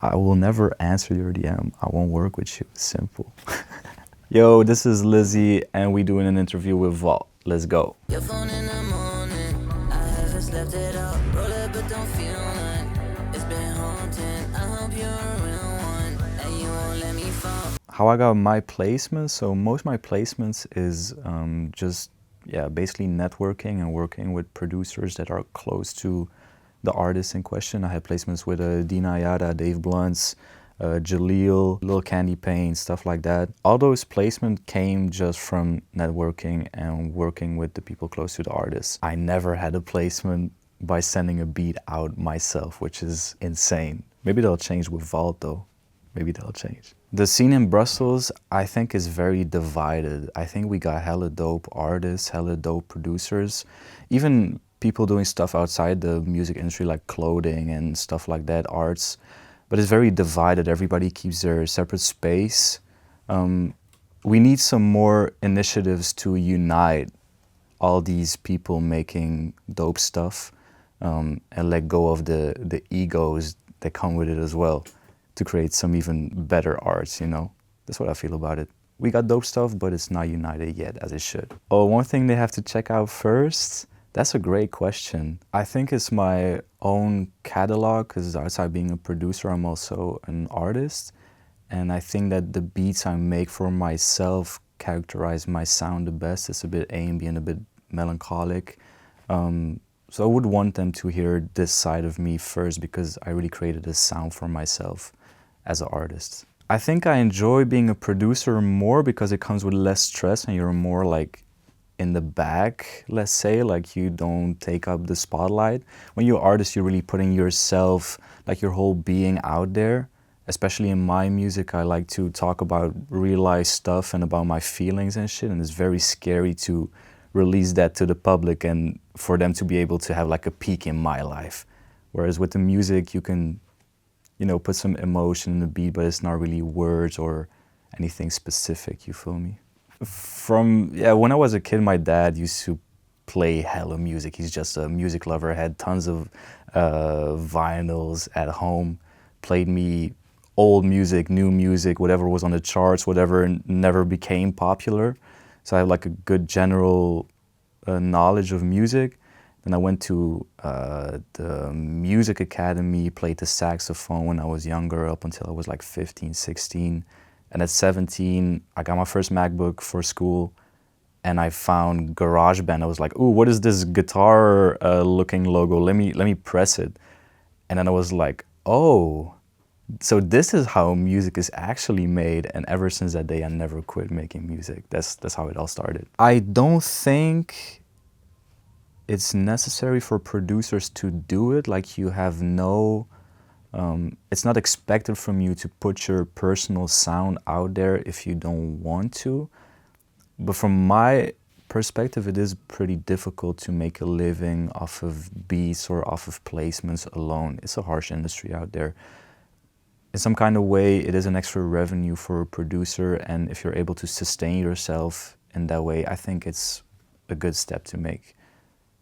I will never answer your DM. I won't work with you. Simple. Yo, this is Lizzie, and we doing an interview with Vault. Let's go. Your phone in the morning. I haven't slept it out. Roll it, but don't feel none. It's been haunting. I hope you're a real one, and you won't let me fall. How I got my placements? So most of my placements is just basically networking and working with producers that are close to the artists in question. I had placements with Dina Yada, Dave Blunts, Jaleel, Lil Candy Pain, stuff like that. All those placements came just from networking and working with the people close to the artists. I never had a placement by sending a beat out myself, which is insane. Maybe they'll change with Vault though. Maybe they'll change. The scene in Brussels, I think, is very divided. I think we got hella dope artists, hella dope producers, even people doing stuff outside the music industry like clothing and stuff like that, arts. But it's very divided. Everybody keeps their separate space. We need some more initiatives to unite all these people making dope stuff and let go of the egos that come with it as well, to create some even better arts, you know? That's what I feel about it. We got dope stuff, but it's not united yet as it should. Oh, one thing they have to check out first? That's a great question. I think it's my own catalog, because outside being a producer, I'm also an artist. And I think that the beats I make for myself characterize my sound the best. It's a bit ambient, a bit melancholic. So I would want them to hear this side of me first, because I really created a sound for myself as an artist. I think I enjoy being a producer more because it comes with less stress and you're more like in the back, let's say, like you don't take up the spotlight. When you're an artist, you're really putting yourself, like your whole being out there. Especially in my music, I like to talk about real life stuff and about my feelings and shit, and it's very scary to release that to the public and for them to be able to have like a peek in my life. Whereas with the music, you can, you know, put some emotion in the beat, but it's not really words or anything specific, you feel me? When I was a kid, my dad used to play hella music. He's just a music lover, had tons of vinyls at home, played me old music, new music, whatever was on the charts, whatever never became popular. So I have like a good general knowledge of music. Then I went to the music academy, played the saxophone when I was younger, up until I was like 15, 16. And at 17, I got my first MacBook for school, and I found GarageBand. I was like, ooh, what is this guitar looking logo? Let me press it. And then I was like, oh, so this is how music is actually made. And ever since that day, I never quit making music. That's how it all started. I don't think it's necessary for producers to do it. Like you have no, it's not expected from you to put your personal sound out there if you don't want to. But from my perspective, it is pretty difficult to make a living off of beats or off of placements alone. It's a harsh industry out there. In some kind of way, it is an extra revenue for a producer, and if you're able to sustain yourself in that way, I think it's a good step to make.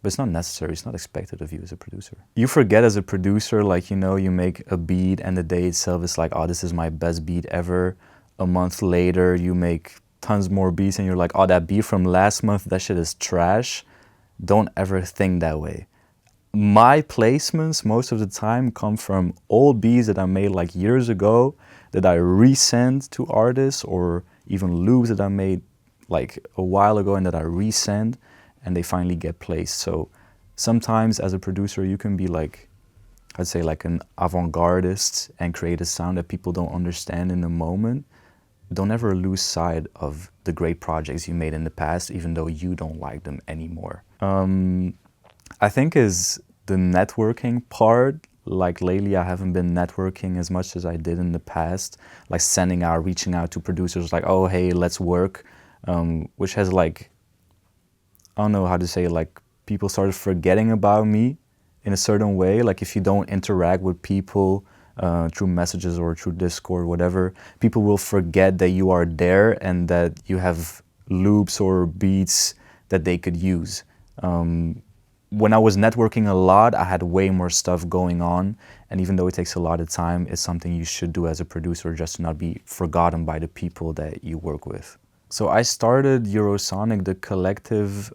But it's not necessary, it's not expected of you as a producer. You forget as a producer, like, you know, you make a beat and the day itself is like, oh, this is my best beat ever. A month later, you make tons more beats and you're like, oh, that beat from last month, that shit is trash. Don't ever think that way. My placements most of the time come from old beats that I made like years ago that I resend to artists, or even loops that I made like a while ago and that I resend, and they finally get placed. So sometimes as a producer, you can be like, I'd say like an avant-gardist and create a sound that people don't understand in the moment. Don't ever lose sight of the great projects you made in the past, even though you don't like them anymore. I think is the networking part. Like lately, I haven't been networking as much as I did in the past, like reaching out to producers like, oh, hey, let's work, which has like, I don't know how to say it, like people started forgetting about me in a certain way. Like if you don't interact with people through messages or through Discord, whatever, people will forget that you are there and that you have loops or beats that they could use. when I was networking a lot, I had way more stuff going on. And even though it takes a lot of time, it's something you should do as a producer, just to not be forgotten by the people that you work with. So I started Eurosonic, the collective,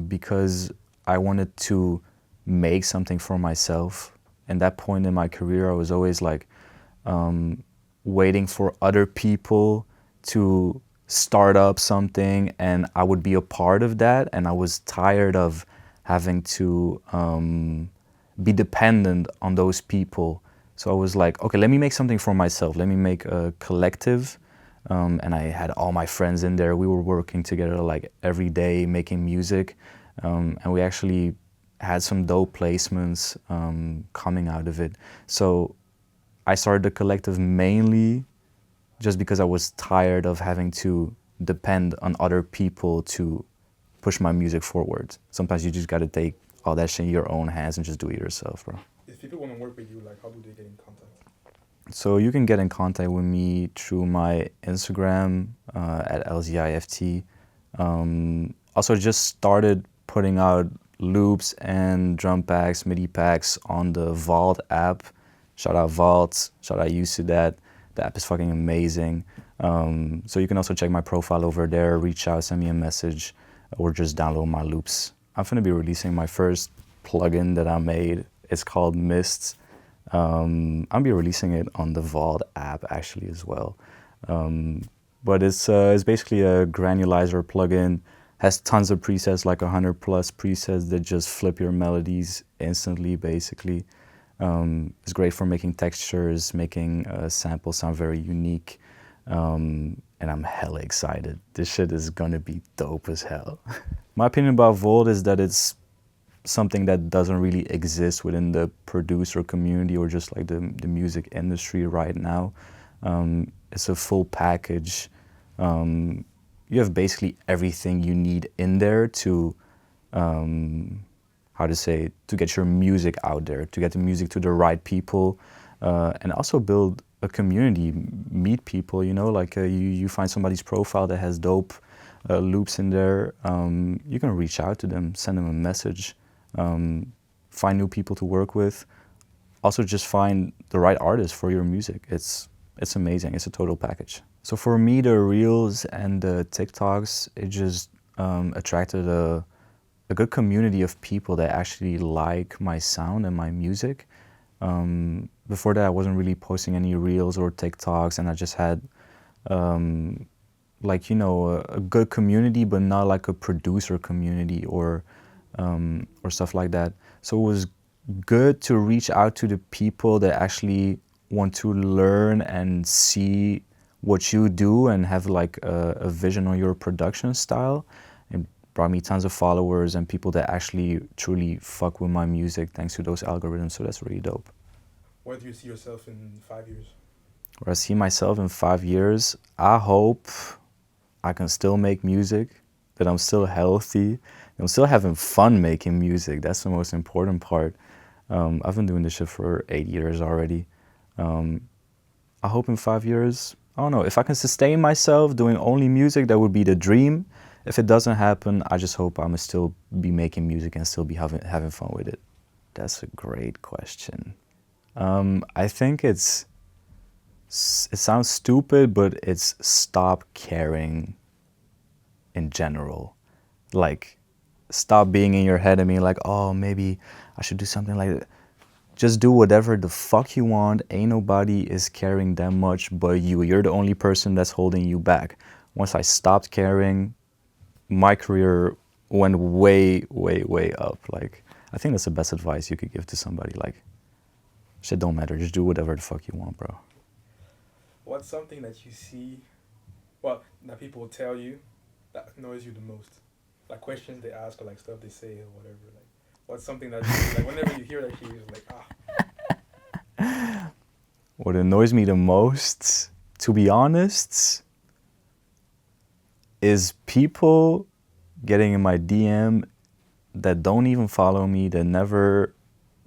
because I wanted to make something for myself. And that point in my career, I was always like waiting for other people to start up something, and I would be a part of that. And I was tired of having to be dependent on those people. So I was like, okay, let me make something for myself. Let me make a collective. And I had all my friends in there. We were working together like every day, making music. And we actually had some dope placements coming out of it. So I started the collective mainly just because I was tired of having to depend on other people to push my music forward. Sometimes you just gotta take all that shit in your own hands and just do it yourself, bro. If people want to work with you, like, how do they get in contact? So you can get in contact with me through my Instagram at LZIFT. Also just started putting out loops and drum packs, MIDI packs on the Vault app. Shout out Vault, shout out Usudat. The app is fucking amazing. So you can also check my profile over there, reach out, send me a message, or just download my loops. I'm gonna be releasing my first plugin that I made. It's called Mist. I'll be releasing it on the Vault app actually as well. But it's basically a granulizer plugin. Has tons of presets, like 100 plus presets that just flip your melodies instantly, basically. It's great for making textures, making samples sound very unique. And I'm hella excited. This shit is gonna be dope as hell. My opinion about Vault is that it's something that doesn't really exist within the producer community or just like the music industry right now. It's a full package. You have basically everything you need in there to, to get your music out there, to get the music to the right people, and also build a community, meet people, you know, like you find somebody's profile that has dope loops in there, you can reach out to them, send them a message, find new people to work with, also just find the right artist for your music. It's amazing, it's a total package. So for me, the Reels and the TikToks, it just attracted a good community of people that actually like my sound and my music. Before that, I wasn't really posting any Reels or TikToks, and I just had like, you know, a good community, but not like a producer community or stuff like that. So it was good to reach out to the people that actually want to learn and see what you do and have like a vision on your production style. It brought me tons of followers and people that actually truly fuck with my music thanks to those algorithms, so that's really dope. Where do you see yourself in 5 years? Where I see myself in 5 years, I hope I can still make music, that I'm still healthy, that I'm still having fun making music. That's the most important part. I've been doing this shit for 8 years already. I hope in 5 years, I don't know, if I can sustain myself doing only music, that would be the dream. If it doesn't happen, I just hope I'm still be making music and still be having fun with it. That's a great question. I think it sounds stupid, but it's stop caring in general. Like, stop being in your head and being like, oh, maybe I should do something like that. Just do whatever the fuck you want. Ain't nobody is caring that much but you. You're the only person that's holding you back. Once I stopped caring, my career went way, way, way up. Like, I think that's the best advice you could give to somebody. Like, shit don't matter. Just do whatever the fuck you want, bro. What's something that you see, well, that people tell you that annoys you the most? Like questions they ask or like stuff they say or whatever. Like, what's something that you, like whenever you hear that shit, you're just like, ah. What annoys me the most, to be honest, is people getting in my DM that don't even follow me, that never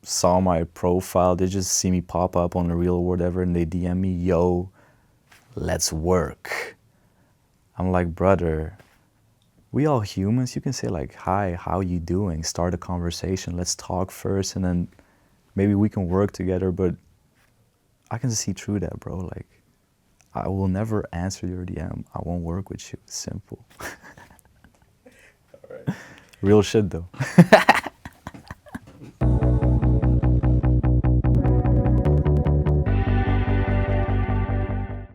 saw my profile. They just see me pop up on the reel or whatever and they DM me, yo, let's work. I'm like, brother, we all humans. You can say like, hi, how you doing? Start a conversation. Let's talk first, and then maybe we can work together. But I can see through that, bro. Like, I will never answer your DM. I won't work with you. It's simple. All right. Real shit, though.